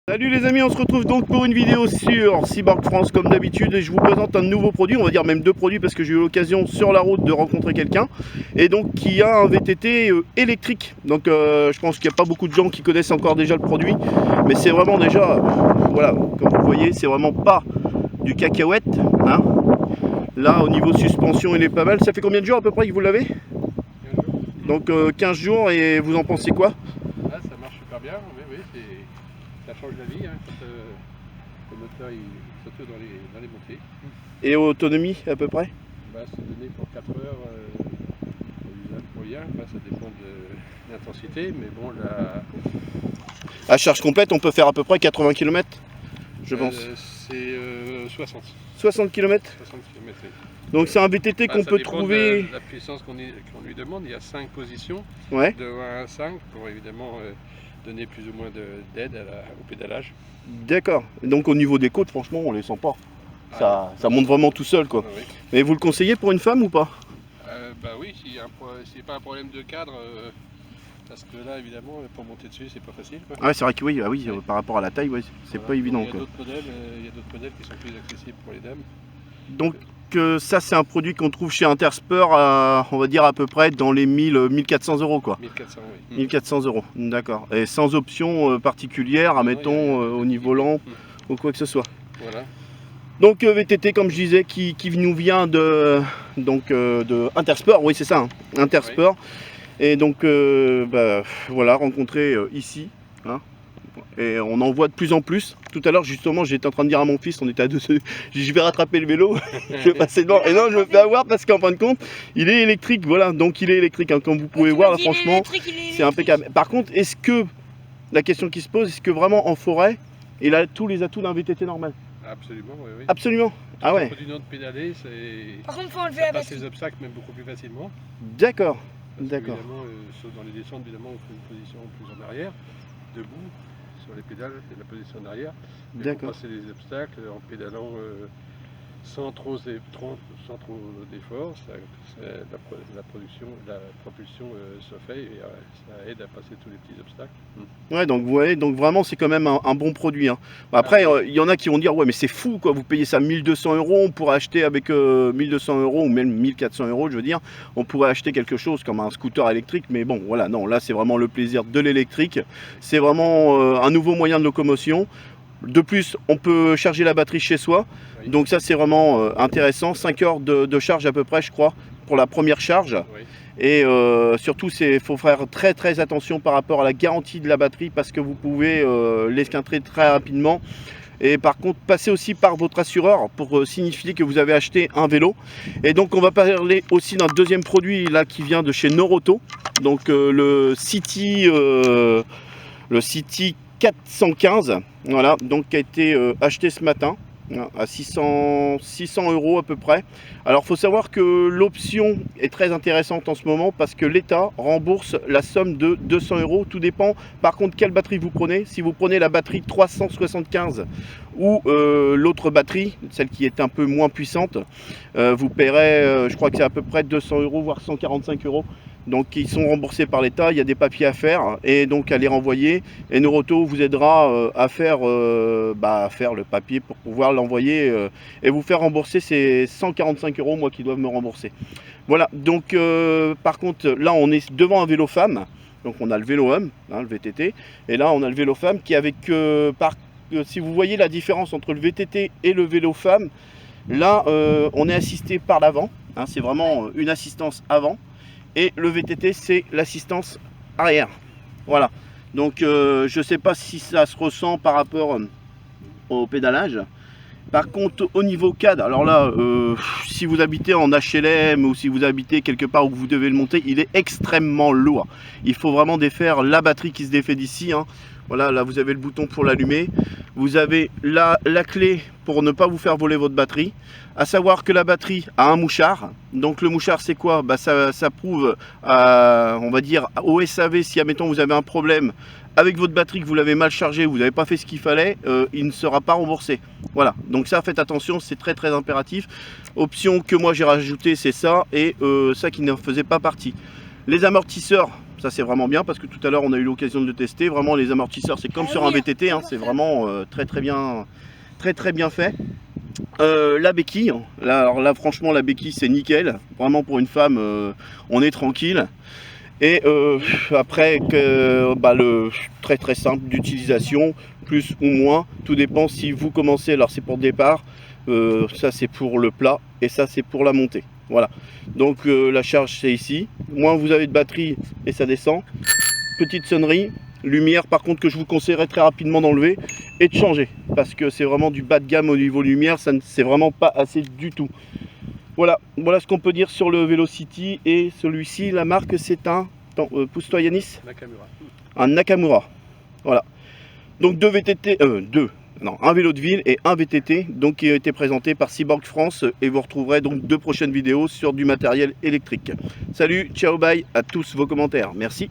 Salut les amis, on se retrouve donc pour une vidéo sur Cyborg France comme d'habitude et je vous présente un nouveau produit, on va dire même deux produits parce que j'ai eu l'occasion sur la route de rencontrer quelqu'un et donc qui a un VTT électrique. Donc je pense qu'il n'y a pas beaucoup de gens qui connaissent encore déjà le produit, mais c'est vraiment déjà, voilà, comme vous voyez, c'est vraiment pas du cacahuète, hein. Là au niveau suspension il est pas mal. Ça fait combien de jours à peu près que vous l'avez? 15 jours. Donc 15 jours, et vous en pensez quoi? Ah, ça marche super bien, oui, ça change la vie, hein, quand le moteur il saute dans les montées. Et autonomie à peu près? Bah, c'est donné pour 4 heures pour l'usage moyen, ça dépend de l'intensité, mais bon, À charge complète on peut faire à peu près 80 km je pense. C'est 60. 60 km. 60 km. Donc c'est un VTT qu'on peut trouver. De la puissance qu'on lui demande, il y a 5 positions, Ouais. de 1 à 5 pour évidemment donner plus ou moins d'aide au pédalage. D'accord. Donc au niveau des côtes, franchement, on les sent pas. Ça monte vraiment tout seul, quoi. Ah, oui. Mais vous le conseillez pour une femme ou pas? Bah oui, s'il n'y a pas un problème de cadre, parce que là, évidemment, pour monter dessus, c'est pas facile, quoi. Ah ouais, c'est vrai que oui, ah oui, par rapport à la taille, ouais, c'est Voilà. pas évident, Il y a quoi. d'autres modèles qui sont plus accessibles pour les dames. Donc ça, c'est un produit qu'on trouve chez Intersport, on va dire à peu près dans les 1400 euros, quoi. 1400, oui. 1400 euros, d'accord. Et sans option particulière, admettons, au niveau volant ou quoi que ce soit. Voilà. Donc VTT, comme je disais, qui nous vient de Intersport, oui c'est ça, hein, Intersport. Oui. Et donc voilà, rencontré ici, hein, et on en voit de plus en plus. Tout à l'heure justement j'étais en train de dire à mon fils, on était à deux, je vais rattraper le vélo, je vais passer devant, et non je me fais avoir parce qu'en fin de compte il est électrique, voilà, donc il est électrique, hein, comme vous pouvez voir là, franchement c'est impeccable. Par contre, est-ce que, la question qui se pose, est-ce que vraiment en forêt il a tous les atouts d'un VTT normal? Absolument, oui. Absolument. Ah ouais. Pour du nord de pédaler, par contre, faut enlever la batterie. Les obstacles même beaucoup plus facilement. D'accord. D'accord. Évidemment, sauf dans les descentes, évidemment, on fait une position plus en arrière, debout, sur les pédales, et la position en arrière. D'accord. Pour passer les obstacles en pédalant sans trop d'efforts, la propulsion se fait et ça aide à passer tous les petits obstacles. Ouais, donc vous voyez, donc vraiment c'est quand même un bon produit, hein. Après il y en a qui vont dire ouais mais c'est fou quoi, vous payez ça 1200 euros, on pourrait acheter avec 1200 euros ou même 1400 euros, je veux dire, on pourrait acheter quelque chose comme un scooter électrique, mais bon voilà, non, là c'est vraiment le plaisir de l'électrique, c'est vraiment un nouveau moyen de locomotion. De plus, on peut charger la batterie chez soi, oui. Donc ça c'est vraiment intéressant, 5 heures de charge à peu près je crois, pour la première charge. Oui. Et surtout, il faut faire très attention par rapport à la garantie de la batterie parce que vous pouvez l'esquintrer très rapidement. Et par contre, passez aussi par votre assureur pour signifier que vous avez acheté un vélo. Et donc, on va parler aussi d'un deuxième produit là qui vient de chez Noroto. Donc, le City 415, voilà, donc qui a été acheté ce matin à 600 euros à peu près. Alors il faut savoir que l'option est très intéressante en ce moment parce que l'État rembourse la somme de 200 euros. Tout dépend par contre quelle batterie vous prenez. Si vous prenez la batterie 375 ou l'autre batterie, celle qui est un peu moins puissante, vous paierez, je crois que c'est à peu près 200 euros voire 145 euros. Donc ils sont remboursés par l'État, il y a des papiers à faire et donc à les renvoyer. Et Noroto vous aidera à faire le papier pour pouvoir l'envoyer et vous faire rembourser ces 145 euros moi qui doivent me rembourser. Voilà, donc par contre là on est devant un vélo femme. Donc on a le vélo homme, hein, le VTT, et là on a le vélo femme qui avec si vous voyez la différence entre le VTT et le vélo femme, là on est assisté par l'avant, hein, c'est vraiment une assistance avant. Et le VTT, c'est l'assistance arrière. Voilà. Donc, je ne sais pas si ça se ressent par rapport au pédalage. Par contre, au niveau cadre, alors là, si vous habitez en HLM ou si vous habitez quelque part où vous devez le monter, il est extrêmement lourd. Il faut vraiment défaire la batterie qui se défait d'ici, hein. Voilà, là vous avez le bouton pour l'allumer. Vous avez la clé pour ne pas vous faire voler votre batterie. À savoir que la batterie a un mouchard. Donc le mouchard c'est quoi? Ça prouve, on va dire, au SAV, si admettons vous avez un problème avec votre batterie, que vous l'avez mal chargée, vous n'avez pas fait ce qu'il fallait, il ne sera pas remboursé. Voilà, donc ça faites attention, c'est très impératif. Option que moi j'ai rajouté, c'est ça, et ça qui ne faisait pas partie. Les amortisseurs, Ça c'est vraiment bien parce que tout à l'heure on a eu l'occasion de le tester. Vraiment les amortisseurs c'est comme sur un VTT, hein, c'est vraiment très bien fait. La béquille, alors là franchement la béquille c'est nickel, vraiment pour une femme on est tranquille. Et après le très simple d'utilisation, plus ou moins, tout dépend si vous commencez, alors c'est pour le départ, ça c'est pour le plat et ça c'est pour la montée. Voilà, donc la charge c'est ici, moins vous avez de batterie et ça descend. Petite sonnerie, lumière par contre que je vous conseillerais très rapidement d'enlever et de changer, parce que c'est vraiment du bas de gamme au niveau lumière, ça c'est vraiment pas assez du tout. Voilà ce qu'on peut dire sur le Velocity. Et celui-ci, la marque c'est un, pousse-toi Yanis, Nakamura. Un Nakamura. Voilà, donc un vélo de ville et un VTT, donc qui a été présenté par Cyborg France, et vous retrouverez donc 2 prochaines vidéos sur du matériel électrique. Salut, ciao, bye à tous vos commentaires, merci.